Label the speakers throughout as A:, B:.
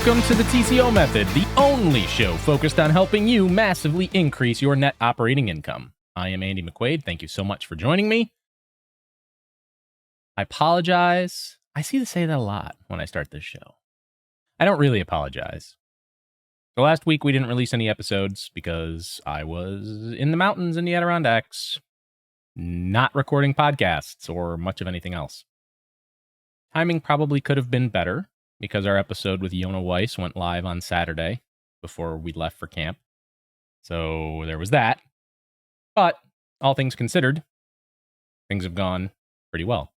A: Welcome to the TCO Method, the only show focused on helping you massively increase your net operating income. I am Andy McQuaid. Thank you so much for joining me. I apologize. I see to say that a lot when I start this show. I don't really apologize. So last week we didn't release any episodes because I was in the mountains in the Adirondacks, not recording podcasts or much of anything else. Timing probably could have been better because our episode with Yona Weiss went live on Saturday before we left for camp. So there was that. But all things considered, things have gone pretty well.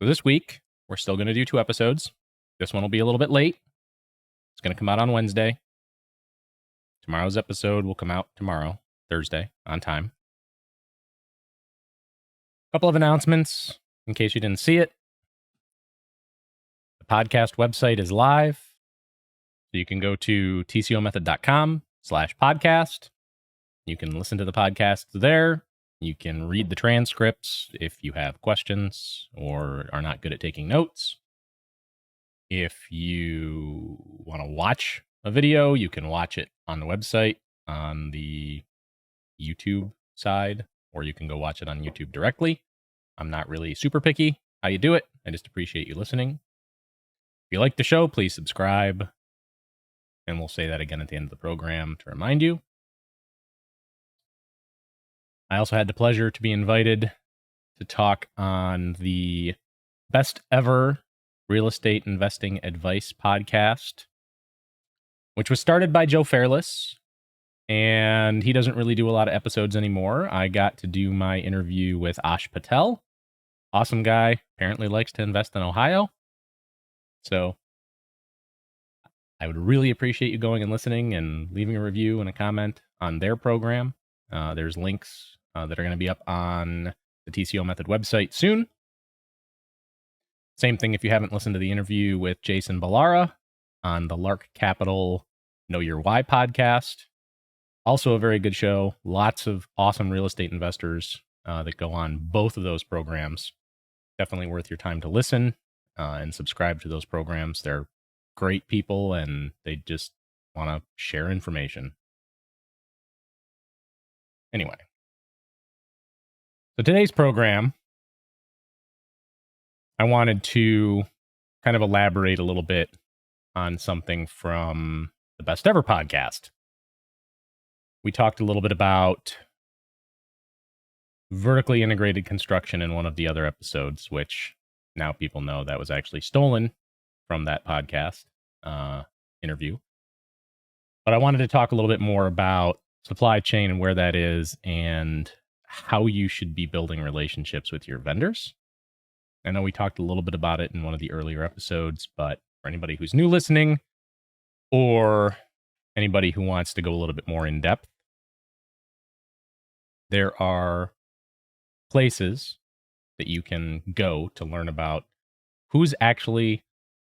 A: So this week, we're still going to do 2 episodes. This one will be a little bit late. It's going to come out on Wednesday. Tomorrow's episode will come out tomorrow, Thursday, on time. A couple of announcements in case you didn't see it. The podcast website is live. So you can go to tcomethod.com/podcast. You can listen to the podcast there. You can read the transcripts if you have questions or are not good at taking notes. If you want to watch a video, you can watch it on the website on the YouTube side, or you can go watch it on YouTube directly. I'm not really super picky how you do it. I just appreciate you listening. If you like the show, please subscribe. And we'll say that again at the end of the program to remind you. I also had the pleasure to be invited to talk on the best ever real estate investing advice podcast, which was started by Joe Fairless, and he doesn't really do a lot of episodes anymore. I got to do my interview with Ash Patel. Awesome guy, apparently likes to invest in Ohio. So I would really appreciate you going and listening and leaving a review and a comment on their program. There's links that are going to be up on the TCO Method website soon. Same thing if you haven't listened to the interview with Jason Ballara on the Lark Capital Know Your Why podcast. Also a very good show. Lots of awesome real estate investors that go on both of those programs. Definitely worth your time to listen and subscribe to those programs. They're great people and they just want to share information. Anyway. So today's program, I wanted to kind of elaborate a little bit on something from the Best Ever podcast. We talked a little bit about vertically integrated construction in one of the other episodes, which now people know that was actually stolen from that podcast interview. But I wanted to talk a little bit more about supply chain and where that is and how you should be building relationships with your vendors. I know we talked a little bit about it in one of the earlier episodes, but for anybody who's new listening or anybody who wants to go a little bit more in depth, there are places that you can go to learn about who's actually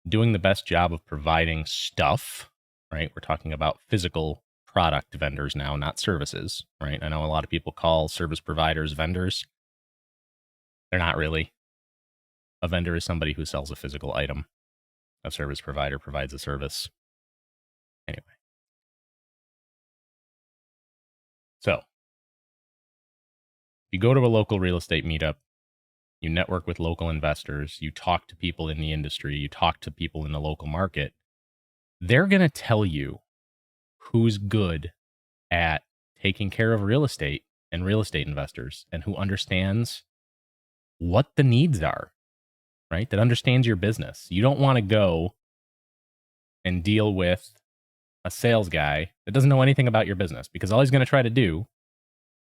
A: doing the best job of providing stuff, right? We're talking about physical product vendors now, not services, right? I know a lot of people call service providers vendors. They're not really. A vendor is somebody who sells a physical item. A service provider provides a service. Anyway. So, you go to a local real estate meetup, you network with local investors, you talk to people in the industry, you talk to people in the local market, they're going to tell you who's good at taking care of real estate and real estate investors and who understands what the needs are, right? That understands your business. You don't want to go and deal with a sales guy that doesn't know anything about your business because all he's going to try to do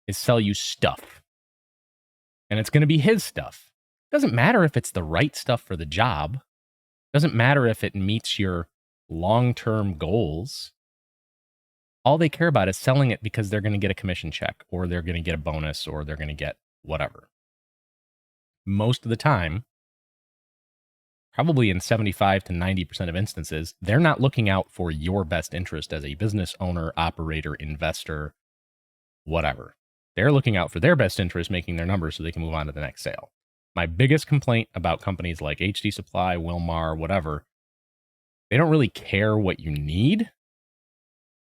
A: is sell you stuff. And it's going to be his stuff. Doesn't matter if it's the right stuff for the job. Doesn't matter if it meets your long-term goals. All they care about is selling it because they're going to get a commission check or they're going to get a bonus or they're going to get whatever. Most of the time, probably in 75 to 90% of instances, they're not looking out for your best interest as a business owner, operator, investor, whatever. They're looking out for their best interest, making their numbers so they can move on to the next sale. My biggest complaint about companies like HD Supply, Wilmar, whatever, They don't really care what you need.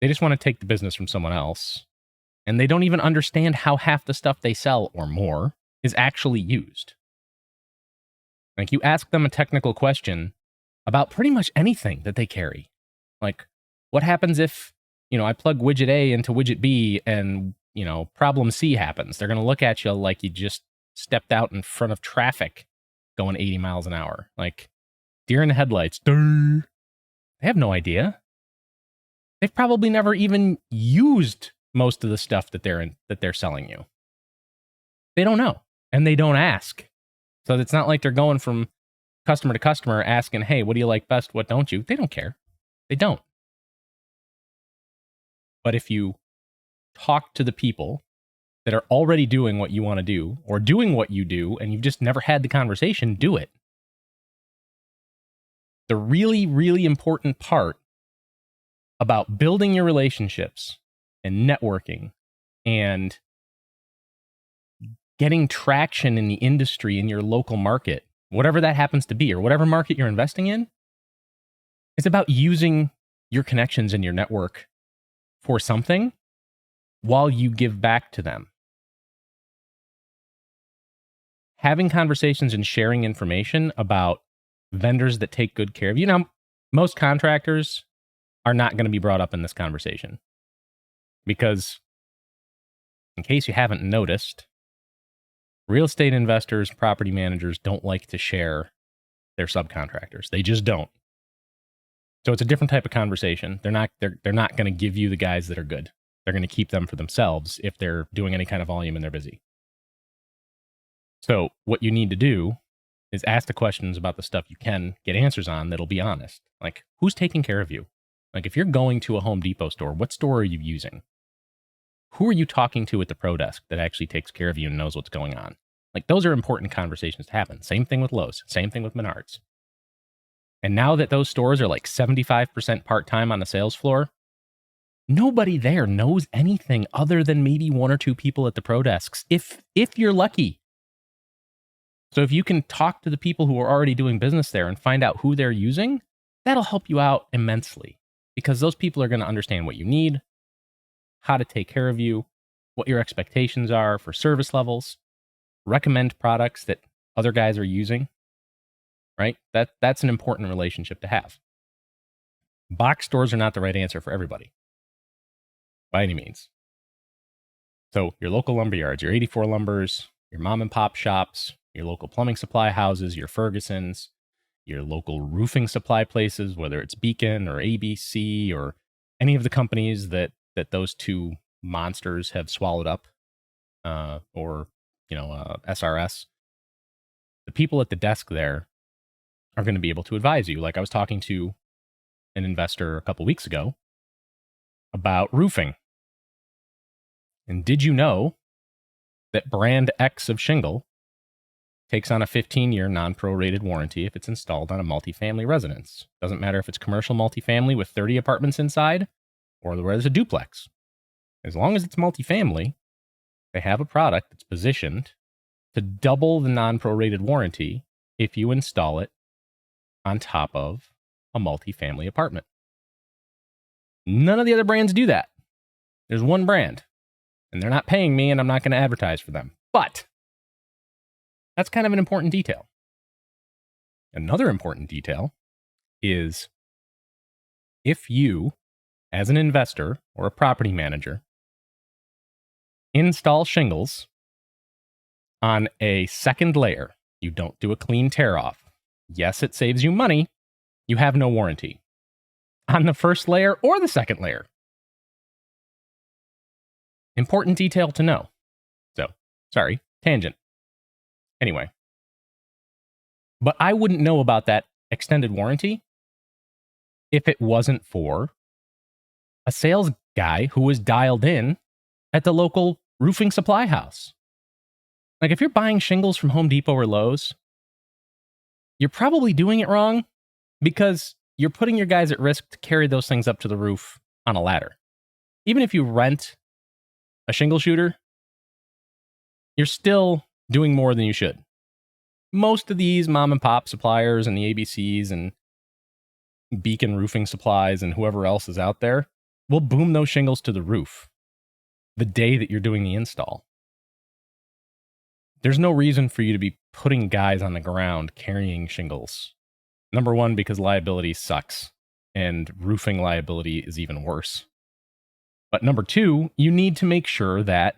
A: They just want to take the business from someone else. And they don't even understand how half the stuff they sell or more is actually used. Like, you ask them a technical question about pretty much anything that they carry. Like, what happens if, I plug widget A into widget B and, problem C happens? They're going to look at you like you just stepped out in front of traffic going 80 miles an hour. Like, deer in the headlights. Durr. They have no idea. They've probably never even used most of the stuff that they're selling you. They don't know, and they don't ask. So it's not like they're going from customer to customer asking, hey, what do you like best? What don't you? They don't care. They don't. But if you talk to the people that are already doing what you want to do or doing what you do, and you've just never had the conversation, do it. The really, really important part about building your relationships and networking and getting traction in the industry in your local market, whatever that happens to be, or whatever market you're investing in, is about using your connections and your network for something while you give back to them. Having conversations and sharing information about vendors that take good care of you. Now, most contractors are not going to be brought up in this conversation because, in case you haven't noticed, real estate investors, property managers don't like to share their subcontractors. They just don't. So it's a different type of conversation. They're not going to give you the guys that are good. They're going to keep them for themselves if they're doing any kind of volume and they're busy. So what you need to do is ask the questions about the stuff you can get answers on that'll be honest. Like, who's taking care of you? Like, if you're going to a Home Depot store, what store are you using? Who are you talking to at the pro desk that actually takes care of you and knows what's going on? Like, those are important conversations to happen. Same thing with Lowe's. Same thing with Menards. And now that those stores are like 75% part-time on the sales floor, nobody there knows anything other than maybe one or two people at the pro desks, if you're lucky. So if you can talk to the people who are already doing business there and find out who they're using, that'll help you out immensely, because those people are going to understand what you need, how to take care of you, what your expectations are for service levels, recommend products that other guys are using, right? That's an important relationship to have. Box stores are not the right answer for everybody, by any means. So your local lumber yards, your 84 Lumbers, your mom and pop shops, your local plumbing supply houses, your Fergusons, your local roofing supply places, whether it's Beacon or ABC or any of the companies that those two monsters have swallowed up, or SRS. The people at the desk there are going to be able to advise you. Like, I was talking to an investor a couple weeks ago about roofing. And did you know that brand X of shingle takes on a 15-year non-prorated warranty if it's installed on a multifamily residence? Doesn't matter if it's commercial multifamily with 30 apartments inside or where there's a duplex. As long as it's multifamily, they have a product that's positioned to double the non-prorated warranty if you install it on top of a multifamily apartment. None of the other brands do that. There's one brand, and they're not paying me, and I'm not going to advertise for them. But that's kind of an important detail. Another important detail is if you, as an investor or a property manager, install shingles on a second layer, you don't do a clean tear off. Yes, it saves you money. You have no warranty on the first layer or the second layer. Important detail to know. So, sorry, tangent. Anyway, but I wouldn't know about that extended warranty if it wasn't for a sales guy who was dialed in at the local roofing supply house. Like, if you're buying shingles from Home Depot or Lowe's, you're probably doing it wrong because you're putting your guys at risk to carry those things up to the roof on a ladder. Even if you rent a shingle shooter, you're still doing more than you should. Most of these mom and pop suppliers and the ABCs and Beacon Roofing Supplies and whoever else is out there will boom those shingles to the roof the day that you're doing the install. There's no reason for you to be putting guys on the ground carrying shingles. Number one, because liability sucks, and roofing liability is even worse. But number two, you need to make sure that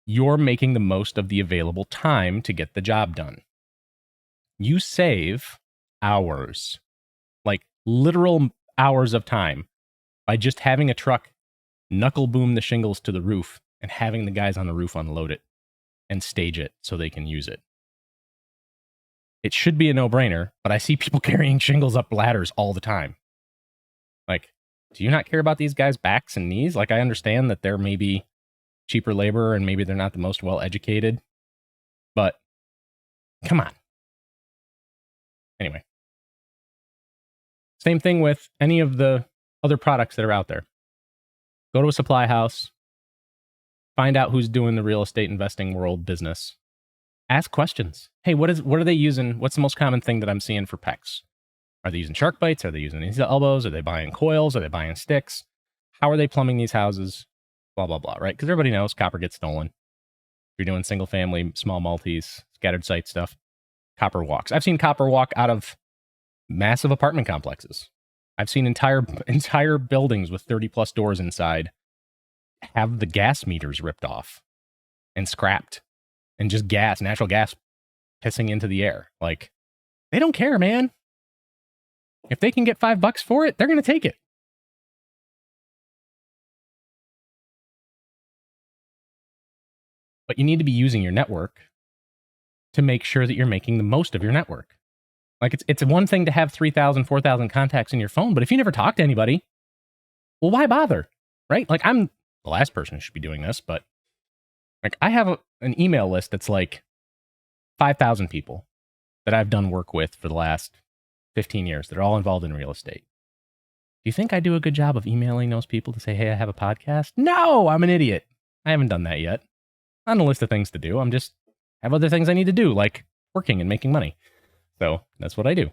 A: you're making the most of the available time to get the job done. You save hours, like literal hours of time, by just having a truck knuckle boom the shingles to the roof and having the guys on the roof unload it and stage it so they can use it. It should be a no-brainer, but I see people carrying shingles up ladders all the time. Like, do you not care about these guys' backs and knees? Like, I understand that they're maybe cheaper labor and maybe they're not the most well-educated, but come on. Anyway. Same thing with any of the other products that are out there. Go to a supply house, find out who's doing the real estate investing world business. Ask questions. Hey, what are they using? What's the most common thing that I'm seeing for PEX? Are they using shark bites? Are they using these elbows? Are they buying coils? Are they buying sticks? How are they plumbing these houses? Blah, blah, blah, right? Because everybody knows copper gets stolen. If you're doing single family, small multis, scattered site stuff, copper walks. I've seen copper walk out of massive apartment complexes. I've seen entire buildings with 30 plus doors inside have the gas meters ripped off and scrapped and just natural gas pissing into the air. Like, they don't care, man. If they can get $5 for it, they're going to take it. But you need to be using your network to make sure that you're making the most of your network. Like, it's one thing to have 3,000, 4,000 contacts in your phone, but if you never talk to anybody, well, why bother, right? Like, I'm the last person who should be doing this, but like, I have an email list that's like 5,000 people that I've done work with for the last 15 years that are all involved in real estate. Do you think I do a good job of emailing those people to say, hey, I have a podcast? No, I'm an idiot. I haven't done that yet. On a list of things to do. I'm just have other things I need to do, like working and making money. So that's what I do.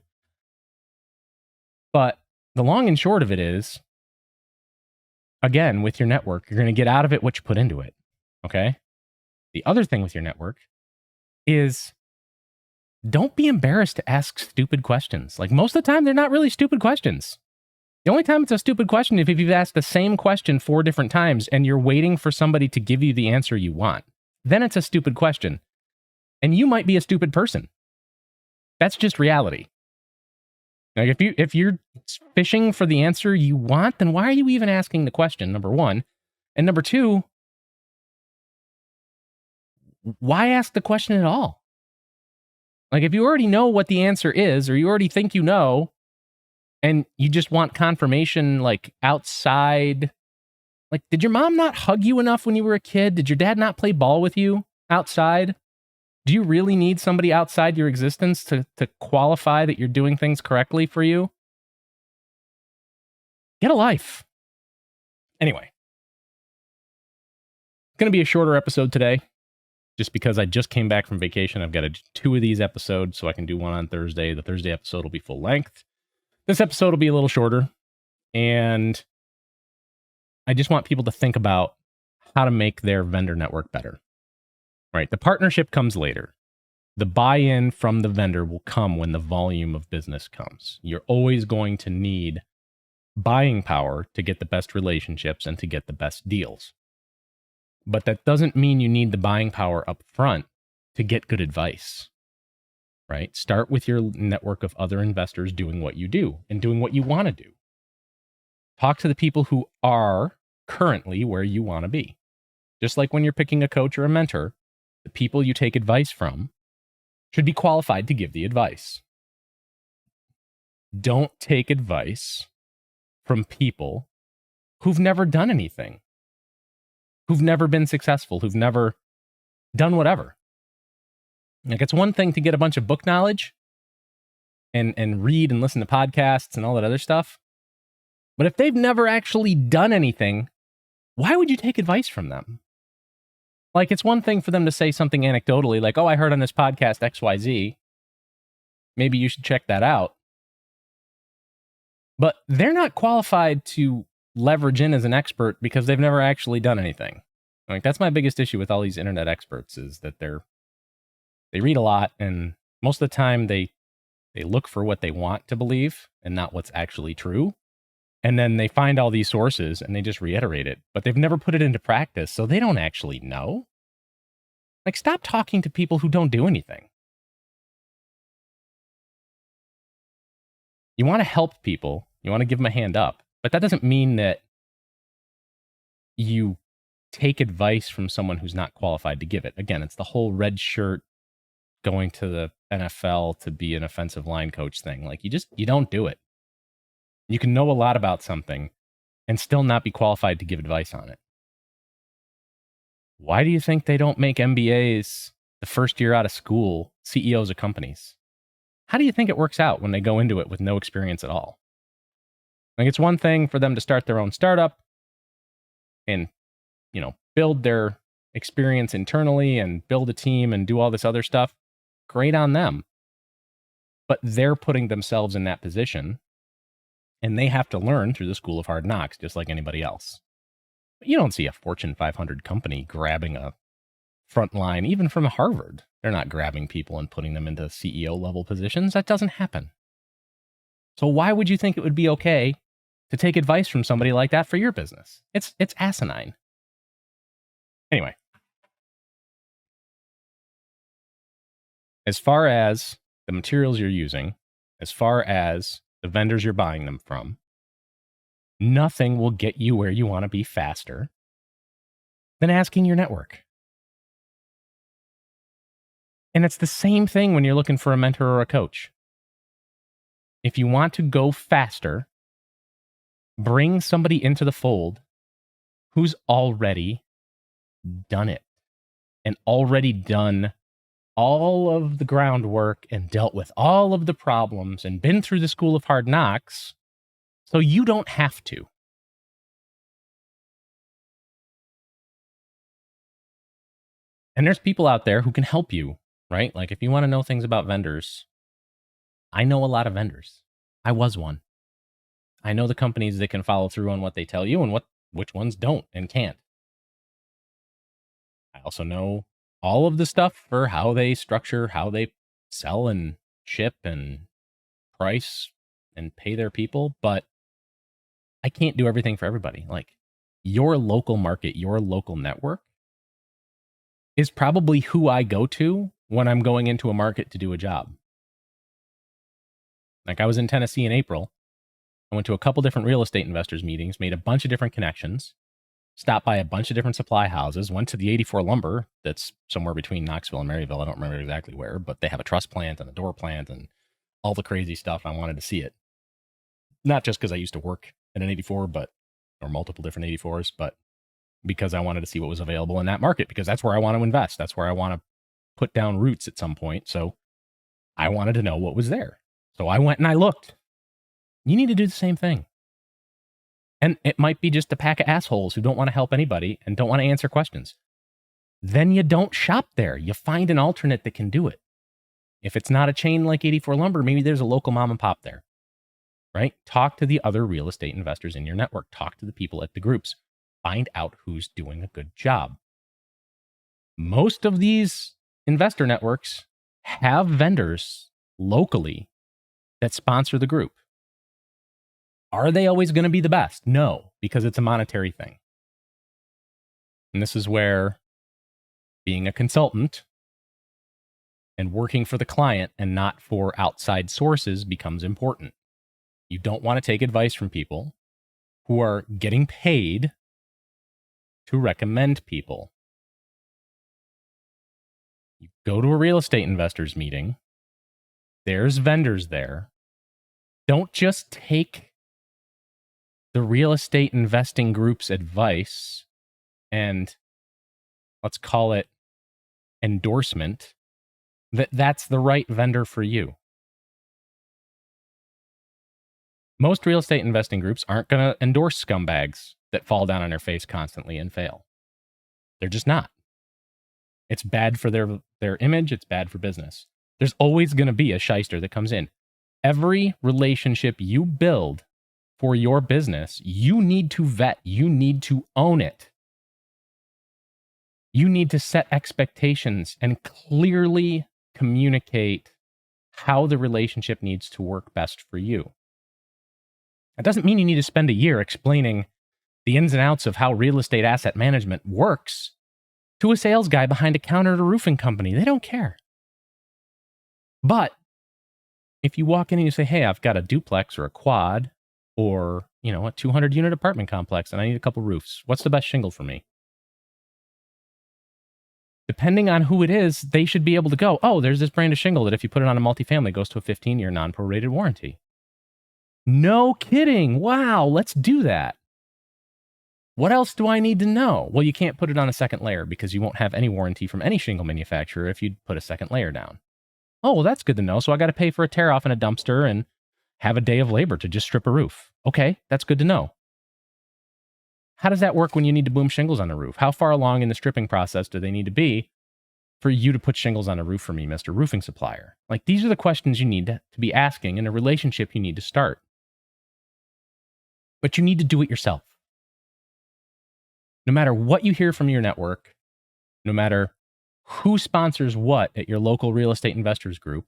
A: But the long and short of it is, again, with your network, you're going to get out of it what you put into it. Okay? The other thing with your network is don't be embarrassed to ask stupid questions. Like, most of the time, they're not really stupid questions. The only time it's a stupid question is if you've asked the same question 4 different times and you're waiting for somebody to give you the answer you want. Then it's a stupid question. And you might be a stupid person. That's just reality. Like, if you're fishing for the answer you want, then why are you even asking the question, number one? And number two, why ask the question at all? Like, if you already know what the answer is, or you already think you know, and you just want confirmation, like, outside, like, did your mom not hug you enough when you were a kid? Did your dad not play ball with you outside? Do you really need somebody outside your existence to qualify that you're doing things correctly for you? Get a life. Anyway, it's going to be a shorter episode today, just because I just came back from vacation. I've got 2 of these episodes, so I can do one on Thursday. The Thursday episode will be full length. This episode will be a little shorter, and I just want people to think about how to make their vendor network better. Right? The partnership comes later. The buy-in from the vendor will come when the volume of business comes. You're always going to need buying power to get the best relationships and to get the best deals. But that doesn't mean you need the buying power up front to get good advice. Right? Start with your network of other investors doing what you do and doing what you want to do. Talk to the people who are currently where you want to be. Just like when you're picking a coach or a mentor, the people you take advice from should be qualified to give the advice. Don't take advice from people who've never done anything, who've never been successful, who've never done whatever. Like, it's one thing to get a bunch of book knowledge and read and listen to podcasts and all that other stuff. But if they've never actually done anything, why would you take advice from them? Like, it's one thing for them to say something anecdotally, like, oh, I heard on this podcast XYZ. Maybe you should check that out. But they're not qualified to leverage in as an expert because they've never actually done anything. Like, that's my biggest issue with all these internet experts, is that they read a lot, and most of the time they look for what they want to believe and not what's actually true. And then they find all these sources and they just reiterate it, but they've never put it into practice, so they don't actually know. Like, stop talking to people who don't do anything. You want to help people, you want to give them a hand up, but that doesn't mean that you take advice from someone who's not qualified to give it. Again, it's the whole red shirt going to the NFL to be an offensive line coach thing. Like, you don't do it. You can know a lot about something and still not be qualified to give advice on it. Why do you think they don't make MBAs the first year out of school CEOs of companies? How do you think it works out when they go into it with no experience at all? Like, it's one thing for them to start their own startup and, build their experience internally and build a team and do all this other stuff. Great on them. But they're putting themselves in that position, and they have to learn through the school of hard knocks, just like anybody else. But you don't see a Fortune 500 company grabbing a front line, even from Harvard. They're not grabbing people and putting them into CEO level positions. That doesn't happen. So why would you think it would be okay to take advice from somebody like that for your business? It's asinine. Anyway, as far as the materials you're using, as far as the vendors you're buying them from, nothing will get you where you want to be faster than asking your network. And it's the same thing when you're looking for a mentor or a coach. If you want to go faster, bring somebody into the fold who's already done it and already done all of the groundwork and dealt with all of the problems and been through the school of hard knocks, so you don't have to. And there's people out there who can help you, right? Like, if you want to know things about vendors, I know a lot of vendors. I was one. I know the companies that can follow through on what they tell you and which ones don't and can't. I also know all of the stuff for how they structure, how they sell and ship and price and pay their people, but I can't do everything for everybody. Like, your local market, your local network is probably who I go to when I'm going into a market to do a job. Like, I was in Tennessee in April. I went to a couple different real estate investors meetings, made a bunch of different connections, stopped by a bunch of different supply houses, went to the 84 Lumber that's somewhere between Knoxville and Maryville. I don't remember exactly where, but they have a truss plant and a door plant and all the crazy stuff. I wanted to see it. Not just because I used to work at an 84, or multiple different 84s, but because I wanted to see what was available in that market, because that's where I want to invest. That's where I want to put down roots at some point. So I wanted to know what was there. So I went and I looked. You need to do the same thing. And it might be just a pack of assholes who don't want to help anybody and don't want to answer questions. Then you don't shop there. You find an alternate that can do it. If it's not a chain like 84 Lumber, maybe there's a local mom and pop there, right? Talk to the other real estate investors in your network. Talk to the people at the groups. Find out who's doing a good job. Most of these investor networks have vendors locally that sponsor the group. Are they always going to be the best? No, because it's a monetary thing. And this is where being a consultant and working for the client and not for outside sources becomes important. You don't want to take advice from people who are getting paid to recommend people. You go to a real estate investors meeting, there's vendors there. Don't just take the real estate investing group's advice and, let's call it, endorsement, that's the right vendor for you. Most real estate investing groups aren't going to endorse scumbags that fall down on their face constantly and fail. They're just not. It's bad for their image. It's bad for business. There's always going to be a shyster that comes in. Every relationship you build for your business, you need to vet, you need to own it. You need to set expectations and clearly communicate how the relationship needs to work best for you. That doesn't mean you need to spend a year explaining the ins and outs of how real estate asset management works to a sales guy behind a counter at a roofing company. They don't care. But if you walk in and you say, hey, I've got a duplex or a quad or, a 200 unit apartment complex and I need a couple roofs, what's the best shingle for me? Depending on who it is, they should be able to go, oh, there's this brand of shingle that if you put it on a multifamily, goes to a 15-year non-prorated warranty. No kidding. Wow, let's do that. What else do I need to know? Well, you can't put it on a second layer because you won't have any warranty from any shingle manufacturer if you put a second layer down. Oh, well, that's good to know. So I got to pay for a tear off in a dumpster and have a day of labor to just strip a roof. Okay, that's good to know. How does that work when you need to boom shingles on a roof? How far along in the stripping process do they need to be for you to put shingles on a roof for me, Mr. Roofing Supplier? Like, these are the questions you need to be asking in a relationship you need to start. But you need to do it yourself. No matter what you hear from your network, no matter who sponsors what at your local real estate investors group,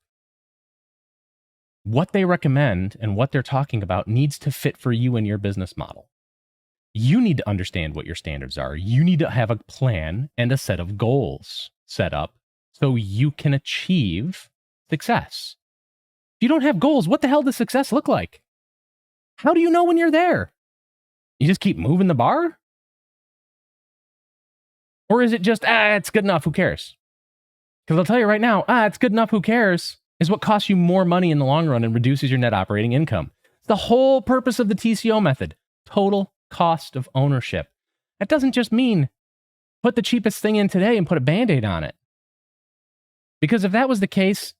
A: what they recommend and what they're talking about needs to fit for you and your business model. You need to understand what your standards are. You need to have a plan and a set of goals set up so you can achieve success. If you don't have goals, what the hell does success look like? How do you know when you're there? You just keep moving the bar? Or is it just, it's good enough, who cares? Because I'll tell you right now, it's good enough, who cares, is what costs you more money in the long run and reduces your net operating income. It's the whole purpose of the TCO method, total cost of ownership. That doesn't just mean put the cheapest thing in today and put a Band-Aid on it. Because if that was the case,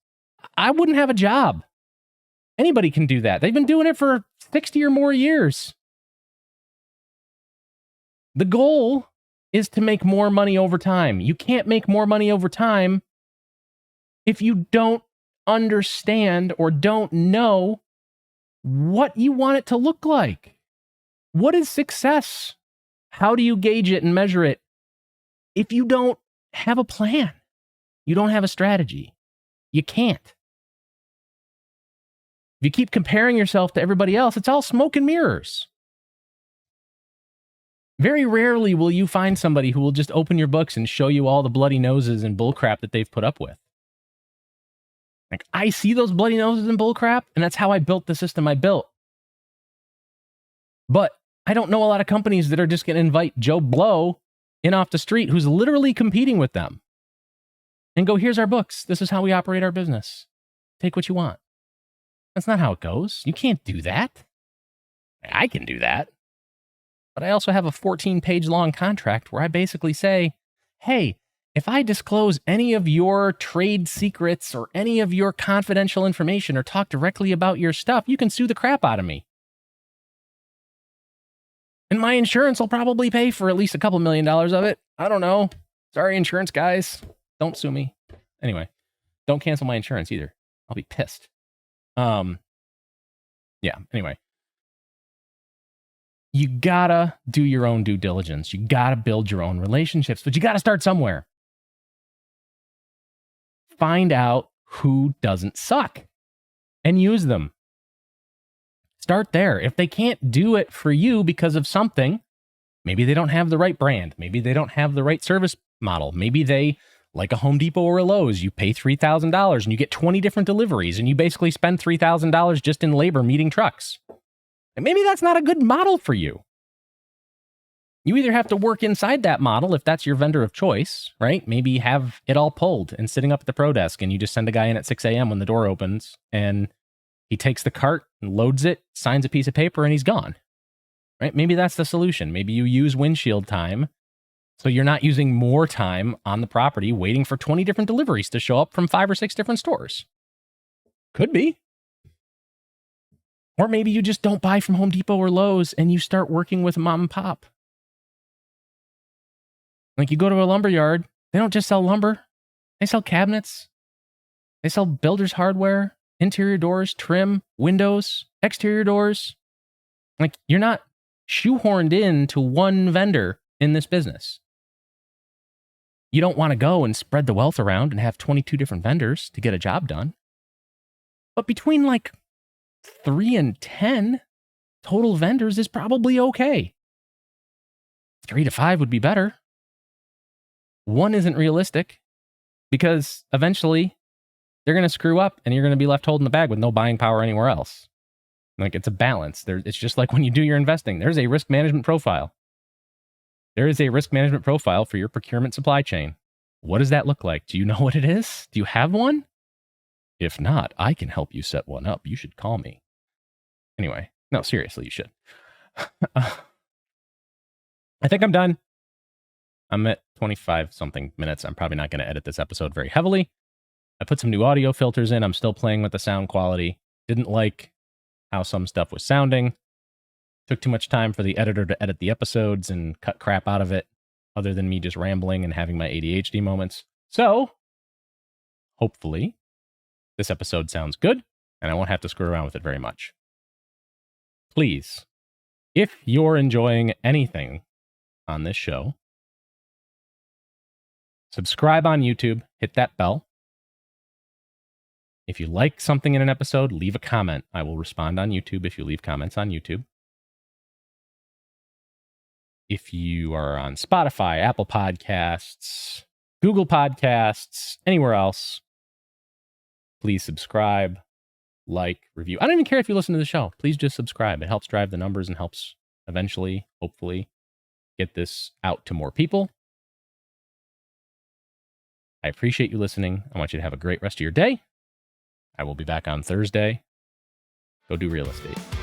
A: I wouldn't have a job. Anybody can do that. They've been doing it for 60 or more years. The goal is to make more money over time. You can't make more money over time if you don't understand or don't know what you want it to look like. What is success? How do you gauge it and measure it? If you don't have a plan, you don't have a strategy, you can't. If you keep comparing yourself to everybody else, it's all smoke and mirrors. Very rarely will you find somebody who will just open your books and show you all the bloody noses and bullcrap that they've put up with. Like, I see those bloody noses and bullcrap, and that's how I built the system I built. But I don't know a lot of companies that are just going to invite Joe Blow in off the street who's literally competing with them and go, here's our books. This is how we operate our business. Take what you want. That's not how it goes. You can't do that. I can do that. But I also have a 14-page long contract where I basically say, hey, if I disclose any of your trade secrets or any of your confidential information or talk directly about your stuff, you can sue the crap out of me. And my insurance will probably pay for at least a couple $1 million of it. I don't know. Sorry, insurance guys. Don't sue me. Anyway, don't cancel my insurance either. I'll be pissed. Anyway. You gotta do your own due diligence. You gotta build your own relationships, but you gotta start somewhere. Find out who doesn't suck and use them. Start there. If they can't do it for you because of something, maybe they don't have the right brand. Maybe they don't have the right service model. Maybe they, like a Home Depot or a Lowe's, you pay $3,000 and you get 20 different deliveries and you basically spend $3,000 just in labor meeting trucks. And maybe that's not a good model for you. You either have to work inside that model if that's your vendor of choice, right? Maybe have it all pulled and sitting up at the pro desk and you just send a guy in at 6 a.m. when the door opens and he takes the cart and loads it, signs a piece of paper, and he's gone, right? Maybe that's the solution. Maybe you use windshield time so you're not using more time on the property waiting for 20 different deliveries to show up from 5 or 6 different stores. Could be. Or maybe you just don't buy from Home Depot or Lowe's and you start working with mom and pop. Like, you go to a lumber yard, they don't just sell lumber. They sell cabinets. They sell builder's hardware, interior doors, trim, windows, exterior doors. Like, you're not shoehorned into one vendor in this business. You don't want to go and spread the wealth around and have 22 different vendors to get a job done. But between like 3 and 10 total vendors is probably okay. 3 to 5 would be better. 1 isn't realistic because eventually they're going to screw up and you're going to be left holding the bag with no buying power anywhere else. Like, it's a balance. It's just like when you do your investing, there's a risk management profile. There is a risk management profile for your procurement supply chain. What does that look like? Do you know what it is? Do you have one? If not, I can help you set one up. You should call me. Anyway, no, seriously, you should. I think I'm done. I'm at 25 something minutes. I'm probably not going to edit this episode very heavily. I put some new audio filters in. I'm still playing with the sound quality. Didn't like how some stuff was sounding. Took too much time for the editor to edit the episodes and cut crap out of it, other than me just rambling and having my ADHD moments. So, hopefully, this episode sounds good, and I won't have to screw around with it very much. Please, if you're enjoying anything on this show, subscribe on YouTube, hit that bell. If you like something in an episode, leave a comment. I will respond on YouTube if you leave comments on YouTube. If you are on Spotify, Apple Podcasts, Google Podcasts, anywhere else, please subscribe, like, review. I don't even care if you listen to the show. Please just subscribe. It helps drive the numbers and helps eventually, hopefully, get this out to more people. I appreciate you listening. I want you to have a great rest of your day. I will be back on Thursday. Go do real estate.